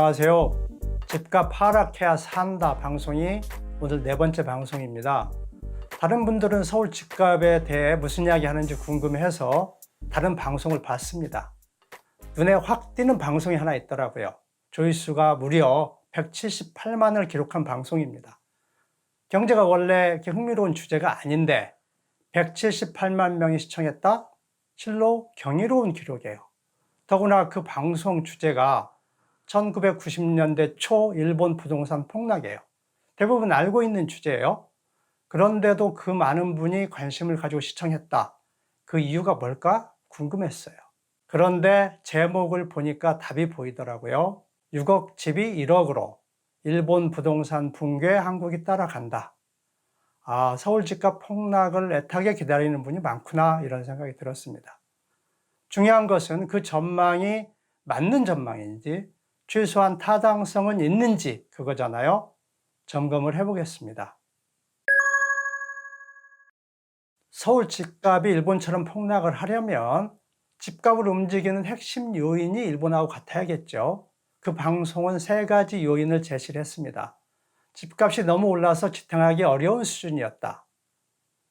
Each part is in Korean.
안녕하세요. 집값 하락해야 산다 방송이 오늘 네 번째 방송입니다. 다른 분들은 서울 집값에 대해 무슨 이야기 하는지 궁금해서 다른 방송을 봤습니다. 눈에 확 띄는 방송이 하나 있더라고요. 조회수가 무려 178만을 기록한 방송입니다. 경제가 원래 이렇게 흥미로운 주제가 아닌데 178만 명이 시청했다? 실로 경이로운 기록이에요. 더구나 그 방송 주제가 1990년대 초 일본 부동산 폭락이에요. 대부분 알고 있는 주제예요. 그런데도 그 많은 분이 관심을 가지고 시청했다. 그 이유가 뭘까 궁금했어요. 그런데 제목을 보니까 답이 보이더라고요. 6억 집이 1억으로 일본 부동산 붕괴 한국이 따라간다. 아, 서울 집값 폭락을 애타게 기다리는 분이 많구나 이런 생각이 들었습니다. 중요한 것은 그 전망이 맞는 전망인지 최소한 타당성은 있는지 그거잖아요. 점검을 해보겠습니다. 서울 집값이 일본처럼 폭락을 하려면 집값을 움직이는 핵심 요인이 일본하고 같아야겠죠. 그 방송은 세 가지 요인을 제시를 했습니다. 집값이 너무 올라서 지탱하기 어려운 수준이었다.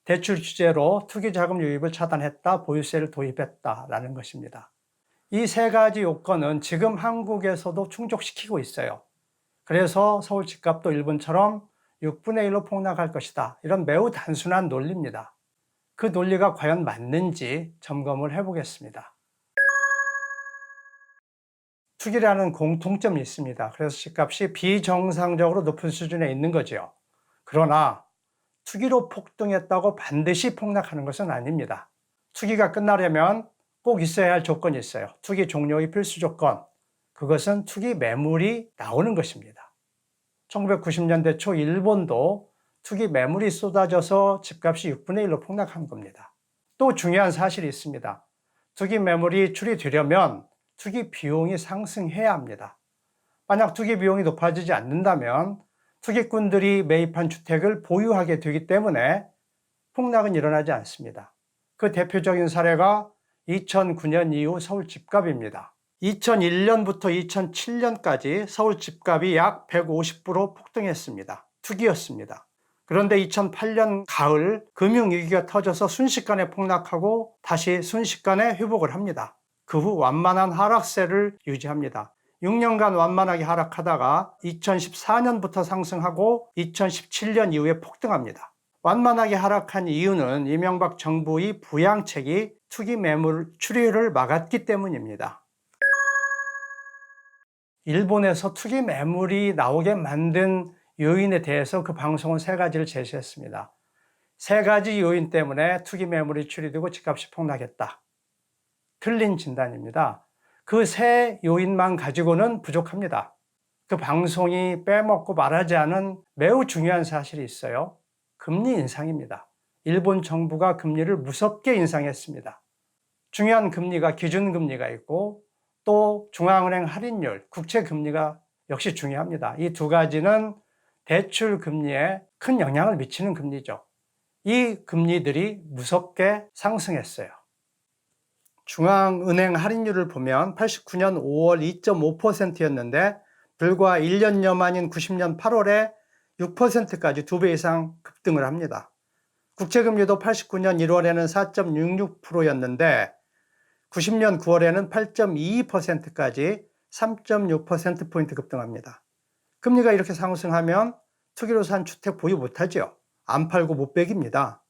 대출 규제로 투기자금 유입을 차단했다. 보유세를 도입했다라는 것입니다. 이 세 가지 요건은 지금 한국에서도 충족시키고 있어요. 그래서 서울 집값도 일본처럼 6분의 1로 폭락할 것이다. 이런 매우 단순한 논리입니다. 그 논리가 과연 맞는지 점검을 해보겠습니다. 투기라는 공통점이 있습니다. 그래서 집값이 비정상적으로 높은 수준에 있는 거죠. 그러나 투기로 폭등했다고 반드시 폭락하는 것은 아닙니다. 투기가 끝나려면 꼭 있어야 할 조건이 있어요. 투기 종료의 필수 조건. 그것은 투기 매물이 나오는 것입니다. 1990년대 초 일본도 투기 매물이 쏟아져서 집값이 6분의 1로 폭락한 겁니다. 또 중요한 사실이 있습니다. 투기 매물이 출이되려면 투기 비용이 상승해야 합니다. 만약 투기 비용이 높아지지 않는다면 투기꾼들이 매입한 주택을 보유하게 되기 때문에 폭락은 일어나지 않습니다. 그 대표적인 사례가 2009년 이후 서울 집값입니다. 2001년부터 2007년까지 서울 집값이 약 150% 폭등했습니다. 투기였습니다. 그런데 2008년 가을 금융위기가 터져서 순식간에 폭락하고 다시 순식간에 회복을 합니다. 그 후 완만한 하락세를 유지합니다. 6년간 완만하게 하락하다가 2014년부터 상승하고 2017년 이후에 폭등합니다. 완만하게 하락한 이유는 이명박 정부의 부양책이 투기 매물 출휘를 막았기 때문입니다. 일본에서 투기 매물이 나오게 만든 요인에 대해서 그 방송은 세 가지를 제시했습니다. 세 가지 요인 때문에 투기 매물이 출휘되고 집값이 폭락했다. 틀린 진단입니다. 그 세 요인만 가지고는 부족합니다. 그 방송이 빼먹고 말하지 않은 매우 중요한 사실이 있어요. 금리 인상입니다. 일본 정부가 금리를 무섭게 인상했습니다. 중요한 금리가 기준금리가 있고 또 중앙은행 할인율, 국채금리가 역시 중요합니다. 이 두 가지는 대출 금리에 큰 영향을 미치는 금리죠. 이 금리들이 무섭게 상승했어요. 중앙은행 할인율을 보면 89년 5월 2.5%였는데 불과 1년여 만인 90년 8월에 6%까지 2배 이상 급등을 합니다. 국채금리도 89년 1월에는 4.66%였는데 90년 9월에는 8.22%까지 3.6%포인트 급등합니다. 금리가 이렇게 상승하면 투기로 산 주택 보유 못하죠. 안 팔고 못 빼깁니다.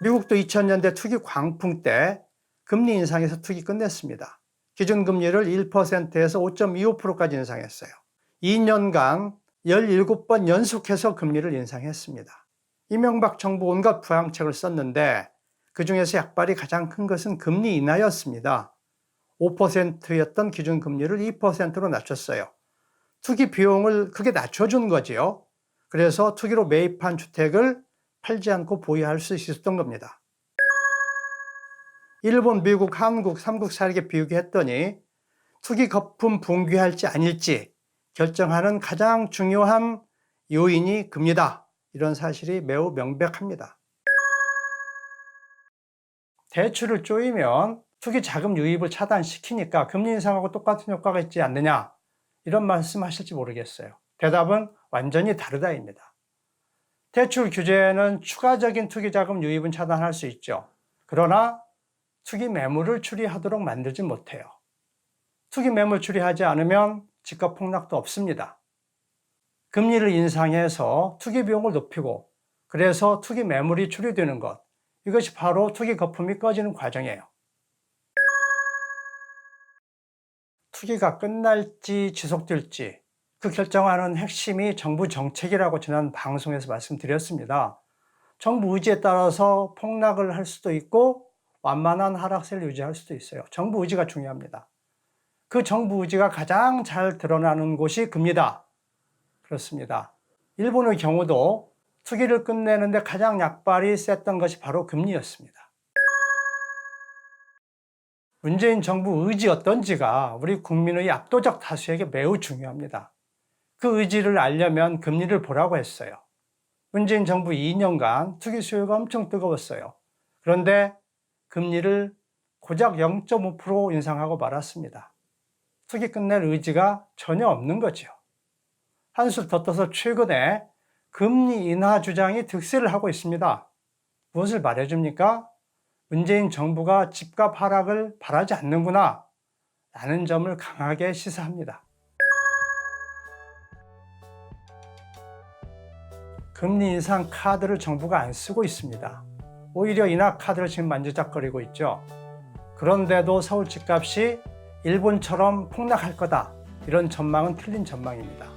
미국도 2000년대 투기 광풍 때 금리 인상에서 투기 끝냈습니다. 기준금리를 1%에서 5.25%까지 인상했어요. 2년간 17번 연속해서 금리를 인상했습니다. 이명박 정부 온갖 부양책을 썼는데 그 중에서 약발이 가장 큰 것은 금리 인하였습니다. 5%였던 기준금리를 2%로 낮췄어요. 투기 비용을 크게 낮춰준 거지요. 그래서 투기로 매입한 주택을 팔지 않고 보유할 수 있었던 겁니다. 일본, 미국, 한국 3국 사례에 비교했더니 투기 거품 붕괴할지 아닐지 결정하는 가장 중요한 요인이 금리다. 이런 사실이 매우 명백합니다. 대출을 쪼이면 투기 자금 유입을 차단시키니까 금리 인상하고 똑같은 효과가 있지 않느냐, 이런 말씀 하실지 모르겠어요. 대답은 완전히 다르다입니다. 대출 규제는 추가적인 투기자금 유입은 차단할 수 있죠. 그러나 투기 매물을 추리하도록 만들지 못해요. 투기 매물 추리하지 않으면 집값 폭락도 없습니다. 금리를 인상해서 투기 비용을 높이고 그래서 투기 매물이 추리되는 것, 이것이 바로 투기 거품이 꺼지는 과정이에요. 투기가 끝날지 지속될지 그 결정하는 핵심이 정부 정책이라고 지난 방송에서 말씀드렸습니다. 정부 의지에 따라서 폭락을 할 수도 있고 완만한 하락세를 유지할 수도 있어요. 정부 의지가 중요합니다. 그 정부 의지가 가장 잘 드러나는 곳이 금리다. 그렇습니다. 일본의 경우도 투기를 끝내는데 가장 약발이 셌던 것이 바로 금리였습니다. 문재인 정부 의지였던지가 우리 국민의 압도적 다수에게 매우 중요합니다. 그 의지를 알려면 금리를 보라고 했어요. 문재인 정부 2년간 투기 수요가 엄청 뜨거웠어요. 그런데 금리를 고작 0.5% 인상하고 말았습니다. 투기 끝낼 의지가 전혀 없는 거죠. 한술 더 떠서 최근에 금리 인하 주장이 득세를 하고 있습니다. 무엇을 말해줍니까? 문재인 정부가 집값 하락을 바라지 않는구나 라는 점을 강하게 시사합니다. 금리 인상 카드를 정부가 안 쓰고 있습니다. 오히려 인하 카드를 지금 만지작거리고 있죠. 그런데도 서울 집값이 일본처럼 폭락할 거다, 이런 전망은 틀린 전망입니다.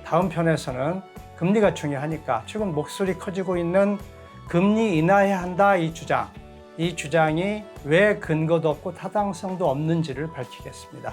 다음 편에서는 금리가 중요하니까 최근 목소리 커지고 있는 금리 인하해야 한다, 이 주장이 왜 근거도 없고 타당성도 없는지를 밝히겠습니다.